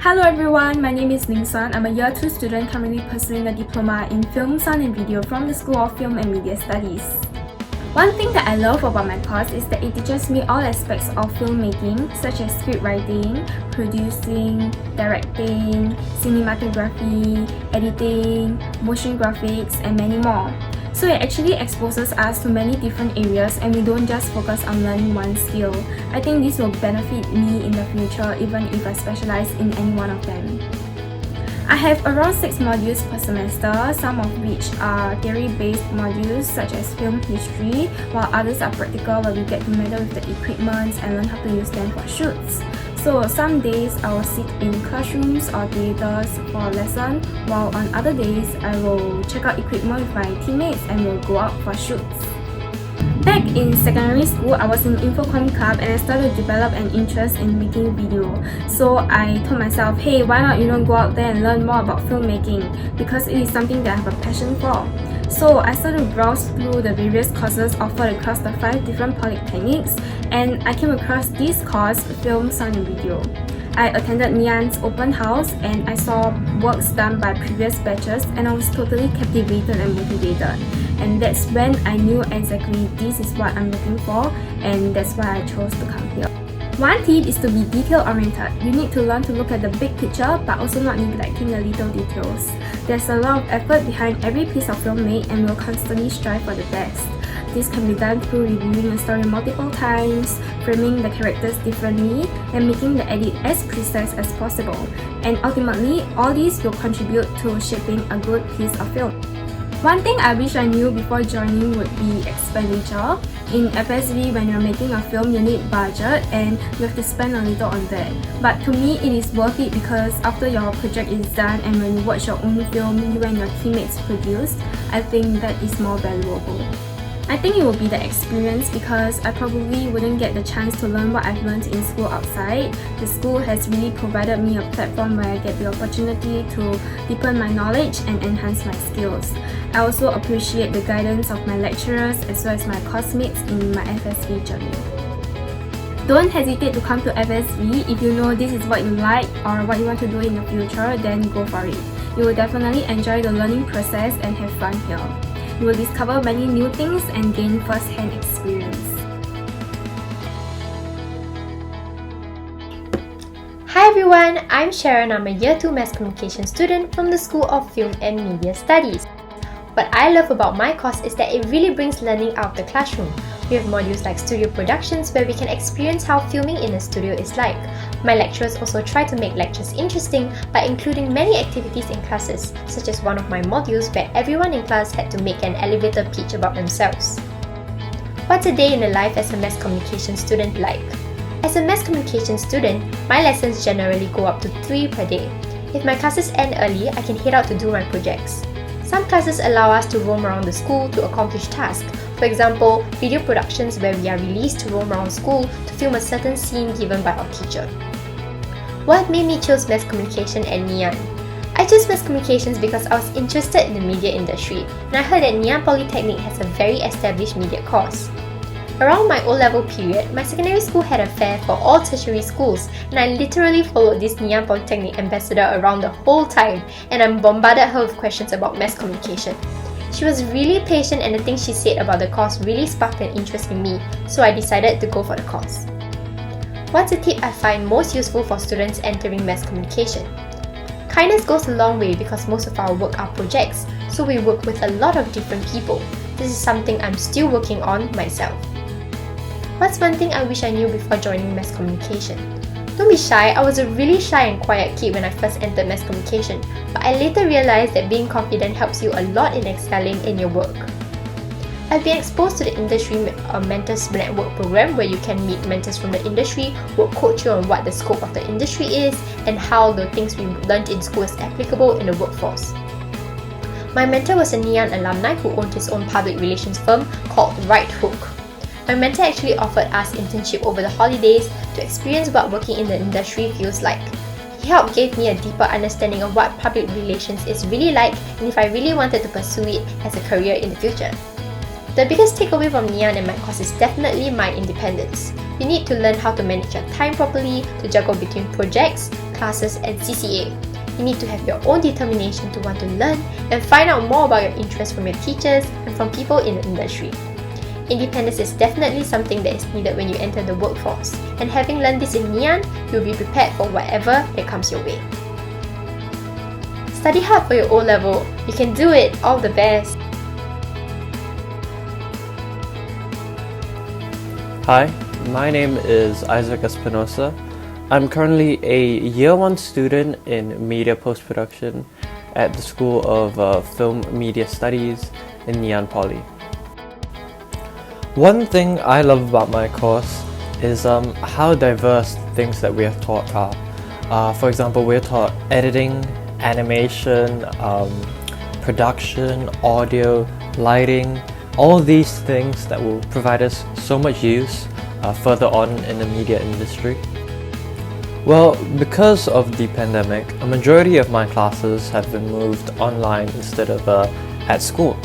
Hello everyone, my name is Ngee. I'm a Year 2 student currently pursuing a diploma in Film, Sound and Video from the School of Film and Media Studies. One thing that I love about my course is that it teaches me all aspects of filmmaking such as script writing, producing, directing, cinematography, editing, motion graphics and many more. So it actually exposes us to many different areas and we don't just focus on learning one skill. I think this will benefit me in the future even if I specialize in any one of them. I have around 6 modules per semester, some of which are theory-based modules such as film history, while others are practical where we get to meddle with the equipment and learn how to use them for shoots. So some days I will sit in classrooms or theaters for a lesson, while on other days I will check out equipment with my teammates and will go out for shoots. Back in secondary school, I was in Infocom Club and I started to develop an interest in making video. So I told myself, hey, why not go out there and learn more about filmmaking because it is something that I have a passion for. So I started to browse through the various courses offered across the 5 different polytechnics and I came across this course, Film, Sound and Video. I attended Ngee open house and I saw works done by previous batches and I was totally captivated and motivated. And that's when I knew exactly this is what I'm looking for and that's why I chose to come here. One tip is to be detail-oriented. You need to learn to look at the big picture but also not neglecting the little details. There's a lot of effort behind every piece of film made and we'll constantly strive for the best. This can be done through reviewing a story multiple times, framing the characters differently, and making the edit as precise as possible. And ultimately, all these will contribute to shaping a good piece of film. One thing I wish I knew before joining would be expenditure. In FSV, when you're making a film, you need budget and you have to spend a little on that. But to me, it is worth it because after your project is done and when you watch your own film you and your teammates produce, I think that is more valuable. I think it will be the experience because I probably wouldn't get the chance to learn what I've learned in school outside. The school has really provided me a platform where I get the opportunity to deepen my knowledge and enhance my skills. I also appreciate the guidance of my lecturers as well as my classmates in my FSV journey. Don't hesitate to come to FSV. If you know this is what you like or what you want to do in the future, then go for it. You will definitely enjoy the learning process and have fun here. You will discover many new things and gain first-hand experience. Hi everyone, I'm Sharon. I'm a Year 2 Mass Communication student from the School of Film and Media Studies. What I love about my course is that it really brings learning out of the classroom. We have modules like studio productions where we can experience how filming in a studio is like. My lecturers also try to make lectures interesting by including many activities in classes, such as one of my modules where everyone in class had to make an elevator pitch about themselves. What's a day in the life as a mass communication student like? As a mass communication student, my lessons generally go up to 3 per day. If my classes end early, I can head out to do my projects. Some classes allow us to roam around the school to accomplish tasks. For example, video productions where we are released to roam around school to film a certain scene given by our teacher. What made me choose mass communication at Ngee? I chose mass communications because I was interested in the media industry and I heard that Ngee Polytechnic has a very established media course. Around my O-level period, my secondary school had a fair for all tertiary schools and I literally followed this Ngee Polytechnic ambassador around the whole time and I bombarded her with questions about mass communication. She was really patient and the things she said about the course really sparked an interest in me, so I decided to go for the course. What's a tip I find most useful for students entering mass communication? Kindness goes a long way because most of our work are projects, so we work with a lot of different people. This is something I'm still working on myself. What's one thing I wish I knew before joining mass communication? Don't be shy, I was a really shy and quiet kid when I first entered mass communication, but I later realized that being confident helps you a lot in excelling in your work. I've been exposed to the industry mentors network program where you can meet mentors from the industry who will coach you on what the scope of the industry is and how the things we learned in school is applicable in the workforce. My mentor was a Ngee alumni who owned his own public relations firm called Right Hook. My mentor actually offered us internship over the holidays to experience what working in the industry feels like. He helped give me a deeper understanding of what public relations is really like and if I really wanted to pursue it as a career in the future. The biggest takeaway from Ngee and my course is definitely my independence. You need to learn how to manage your time properly, to juggle between projects, classes, and CCA. You need to have your own determination to want to learn and find out more about your interests from your teachers and from people in the industry. Independence is definitely something that is needed when you enter the workforce, and having learned this in Ngee, you'll be prepared for whatever that comes your way. Study hard for your O-level. You can do it. All the best. Hi, my name is Isaac Espinosa. I'm currently a Year 1 student in Media Post-Production at the School of Film Media Studies in Ngee Poly. One thing I love about my course is how diverse things that we are taught are. For example, we're taught editing, animation, production, audio, lighting, all these things that will provide us so much use further on in the media industry. Well, because of the pandemic, a majority of my classes have been moved online instead of at school.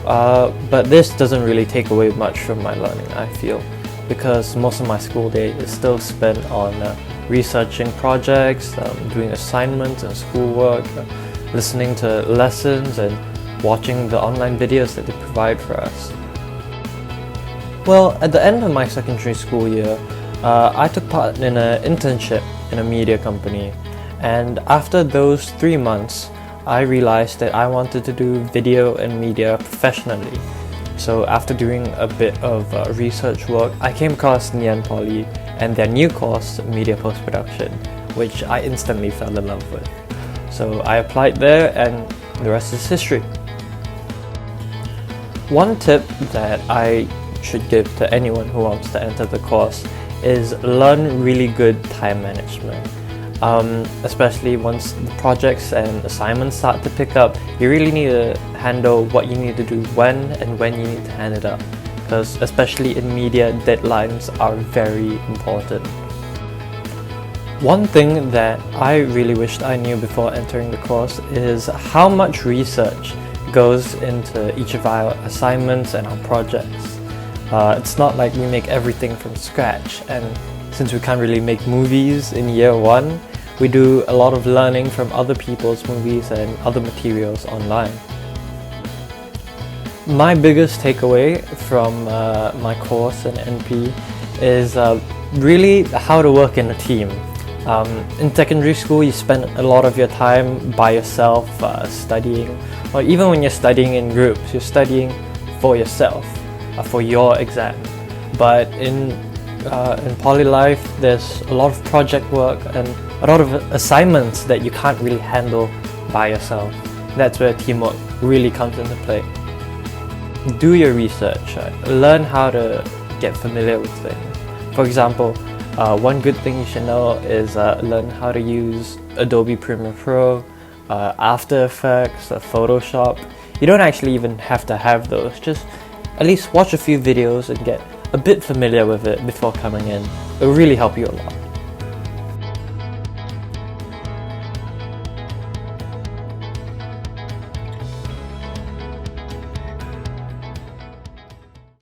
But this doesn't really take away much from my learning, I feel, because most of my school day is still spent on researching projects, doing assignments and schoolwork, listening to lessons and watching the online videos that they provide for us. Well, at the end of my secondary school year, I took part in an internship in a media company, and after those 3 months, I realized that I wanted to do video and media professionally. So after doing a bit of research work, I came across Ngee Poly and their new course, Media Post-Production, which I instantly fell in love with. So I applied there and the rest is history. One tip that I should give to anyone who wants to enter the course is learn really good time management. Especially once the projects and assignments start to pick up, you really need to handle what you need to do when you need to hand it up. Because especially in media, deadlines are very important. One thing that I really wished I knew before entering the course is how much research goes into each of our assignments and our projects. It's not like we make everything from scratch, and since we can't really make movies in year 1, we do a lot of learning from other people's movies and other materials online. My biggest takeaway from my course in NP is really how to work in a team. In secondary school, you spend a lot of your time by yourself studying, or even when you're studying in groups, you're studying for yourself, for your exam. But in poly life, there's a lot of project work and a lot of assignments that you can't really handle by yourself. That's where teamwork really comes into play. Do your research, learn how to get familiar with things. For example, one good thing you should know is learn how to use Adobe Premiere Pro, After Effects, Photoshop. You don't actually even have to have those, just at least watch a few videos and get a bit familiar with it before coming in. It will really help you a lot.